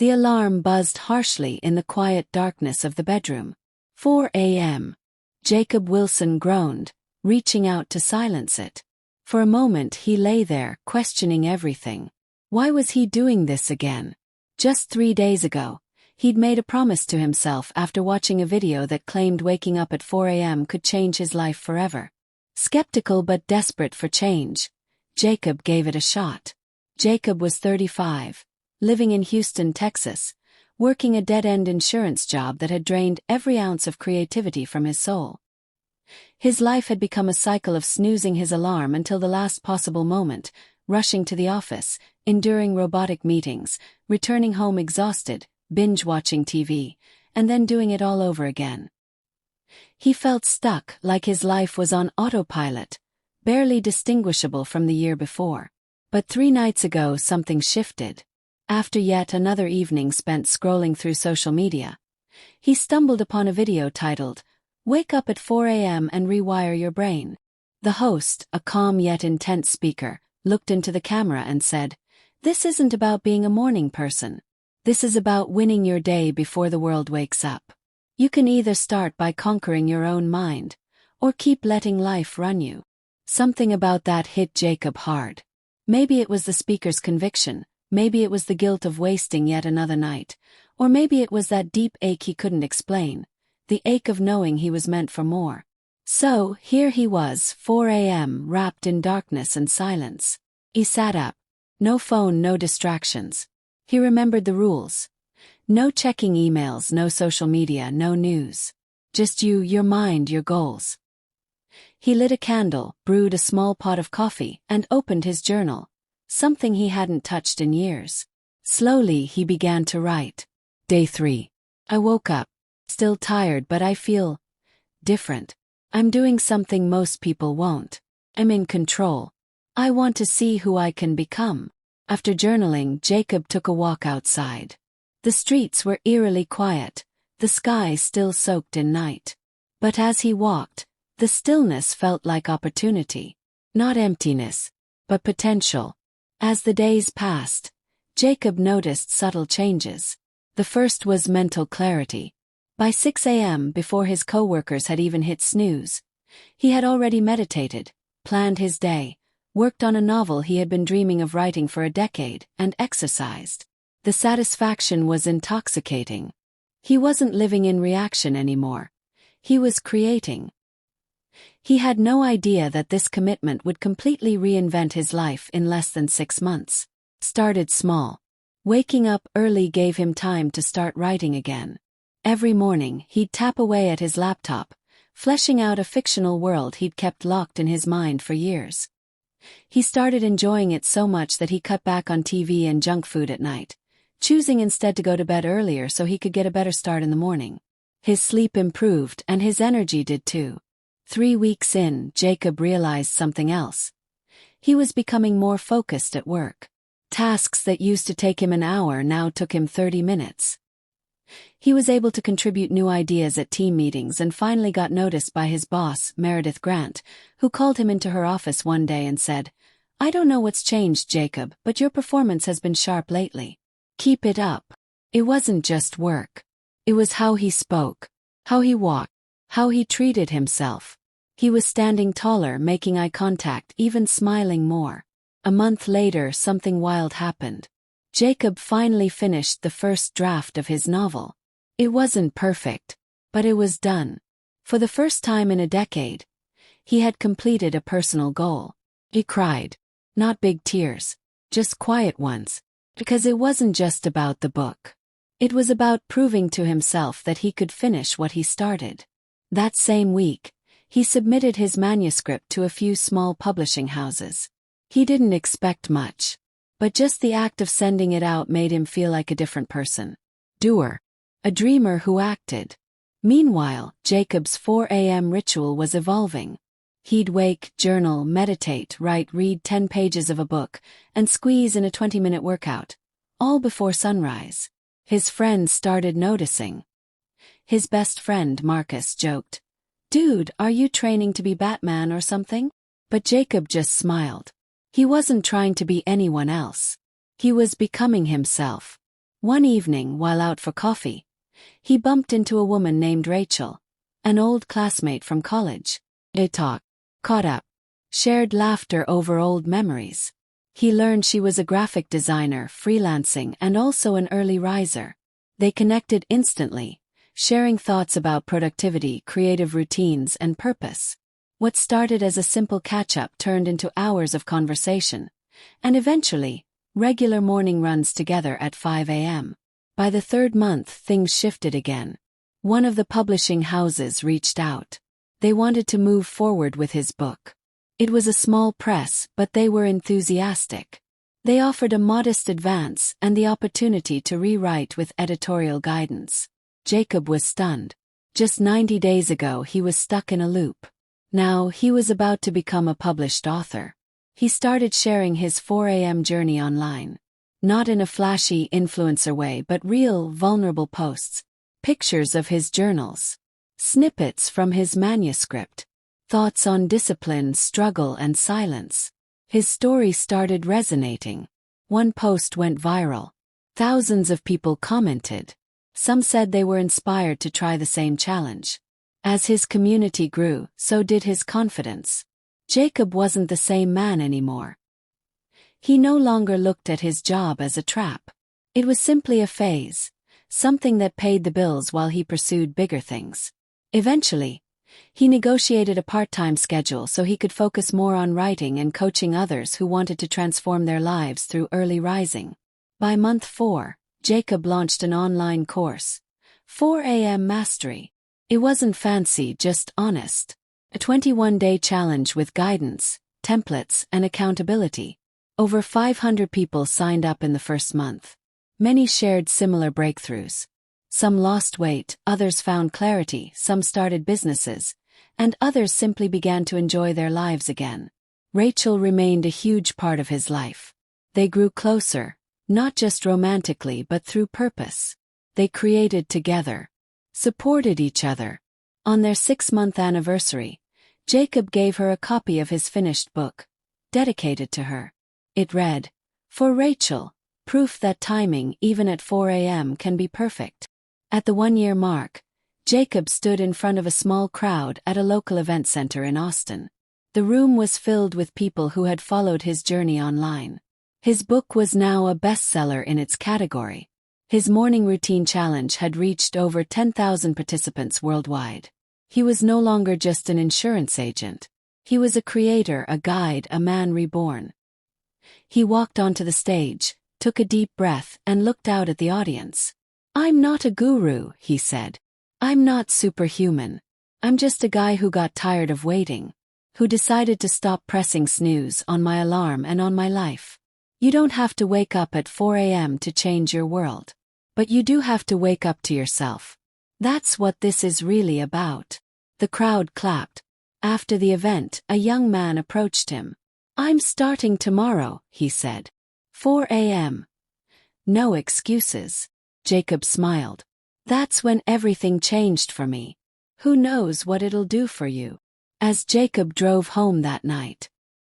The alarm buzzed harshly in the quiet darkness of the bedroom. 4 a.m. Jacob Wilson groaned, reaching out to silence it. For a moment he lay there, questioning everything. Why was he doing this again? Just 3 days ago, he'd made a promise to himself after watching a video that claimed waking up at 4 a.m. could change his life forever. Skeptical but desperate for change, Jacob gave it a shot. Jacob was 35, living in Houston, Texas, working a dead-end insurance job that had drained every ounce of creativity from his soul. His life had become a cycle of snoozing his alarm until the last possible moment, rushing to the office, enduring robotic meetings, returning home exhausted, binge-watching TV, and then doing it all over again. He felt stuck, like his life was on autopilot, barely distinguishable from the year before. But 3 nights ago something shifted. After yet another evening spent scrolling through social media, he stumbled upon a video titled, "Wake up at 4 a.m. and rewire your brain." The host, a calm yet intense speaker, looked into the camera and said, "This isn't about being a morning person. This is about winning your day before the world wakes up. You can either start by conquering your own mind, or keep letting life run you." Something about that hit Jacob hard. Maybe it was the speaker's conviction, maybe it was the guilt of wasting yet another night, or maybe it was that deep ache he couldn't explain, the ache of knowing he was meant for more. So, here he was, 4 a.m., wrapped in darkness and silence. He sat up. No phone, no distractions. He remembered the rules. No checking emails, no social media, no news. Just you, your mind, your goals. He lit a candle, brewed a small pot of coffee, and opened his journal, something he hadn't touched in years. Slowly he began to write. Day 3. I woke up. Still tired, but I feel different. I'm doing something most people won't. I'm in control. I want to see who I can become. After journaling, Jacob took a walk outside. The streets were eerily quiet, the sky still soaked in night. But as he walked, the stillness felt like opportunity. Not emptiness, but potential. As the days passed, Jacob noticed subtle changes. The first was mental clarity. By 6 a.m., before his coworkers had even hit snooze, he had already meditated, planned his day, worked on a novel he had been dreaming of writing for a decade, and exercised. The satisfaction was intoxicating. He wasn't living in reaction anymore. He was creating. He had no idea that this commitment would completely reinvent his life in less than 6 months. Started small. Waking up early gave him time to start writing again. Every morning, he'd tap away at his laptop, fleshing out a fictional world he'd kept locked in his mind for years. He started enjoying it so much that he cut back on TV and junk food at night, choosing instead to go to bed earlier so he could get a better start in the morning. His sleep improved and his energy did too. 3 weeks in, Jacob realized something else. He was becoming more focused at work. Tasks that used to take him an hour now took him 30 minutes. He was able to contribute new ideas at team meetings and finally got noticed by his boss, Meredith Grant, who called him into her office one day and said, "I don't know what's changed, Jacob, but your performance has been sharp lately. Keep it up." It wasn't just work. It was how he spoke, how he walked, how he treated himself. He was standing taller, making eye contact, even smiling more. A month later, something wild happened. Jacob finally finished the first draft of his novel. It wasn't perfect, but it was done. For the first time in a decade, he had completed a personal goal. He cried. Not big tears, just quiet ones. Because it wasn't just about the book. It was about proving to himself that he could finish what he started. That same week, he submitted his manuscript to a few small publishing houses. He didn't expect much, but just the act of sending it out made him feel like a different person. Doer. A dreamer who acted. Meanwhile, Jacob's 4 a.m. ritual was evolving. He'd wake, journal, meditate, write, read 10 pages of a book, and squeeze in a 20-minute workout, all before sunrise. His friends started noticing. His best friend, Marcus, joked, "Dude, are you training to be Batman or something?" But Jacob just smiled. He wasn't trying to be anyone else. He was becoming himself. One evening, while out for coffee, he bumped into a woman named Rachel, an old classmate from college. They talked, caught up, shared laughter over old memories. He learned she was a graphic designer, freelancing, and also an early riser. They connected instantly, sharing thoughts about productivity, creative routines, and purpose. What started as a simple catch-up turned into hours of conversation, and eventually, regular morning runs together at 5 a.m. By the third month, things shifted again. One of the publishing houses reached out. They wanted to move forward with his book. It was a small press, but they were enthusiastic. They offered a modest advance and the opportunity to rewrite with editorial guidance. Jacob was stunned. Just 90 days ago he was stuck in a loop. Now he was about to become a published author. He started sharing his 4 a.m. journey online. Not in a flashy influencer way, but real, vulnerable posts. Pictures of his journals. Snippets from his manuscript. Thoughts on discipline, struggle, and silence. His story started resonating. One post went viral. Thousands of people commented. Some said they were inspired to try the same challenge. As his community grew, so did his confidence. Jacob wasn't the same man anymore. He no longer looked at his job as a trap. It was simply a phase, something that paid the bills while he pursued bigger things. Eventually, he negotiated a part-time schedule so he could focus more on writing and coaching others who wanted to transform their lives through early rising. By month 4, Jacob launched an online course, 4 a.m. Mastery. It wasn't fancy, just honest. A 21-day challenge with guidance, templates, and accountability. Over 500 people signed up in the first month. Many shared similar breakthroughs. Some lost weight, others found clarity, some started businesses, and others simply began to enjoy their lives again. Rachel remained a huge part of his life. They grew closer, not just romantically but through purpose. They created together, supported each other. On their 6-month anniversary, Jacob gave her a copy of his finished book, dedicated to her. It read, "For Rachel, proof that timing, even at 4 a.m., can be perfect." At the 1-year mark, Jacob stood in front of a small crowd at a local event center in Austin. The room was filled with people who had followed his journey online. His book was now a bestseller in its category. His morning routine challenge had reached over 10,000 participants worldwide. He was no longer just an insurance agent. He was a creator, a guide, a man reborn. He walked onto the stage, took a deep breath, and looked out at the audience. "I'm not a guru," he said. "I'm not superhuman. I'm just a guy who got tired of waiting, who decided to stop pressing snooze on my alarm and on my life. You don't have to wake up at 4 a.m. to change your world. But you do have to wake up to yourself. That's what this is really about." The crowd clapped. After the event, a young man approached him. "I'm starting tomorrow," he said. 4 a.m. No excuses. Jacob smiled. "That's when everything changed for me. Who knows what it'll do for you?" As Jacob drove home that night,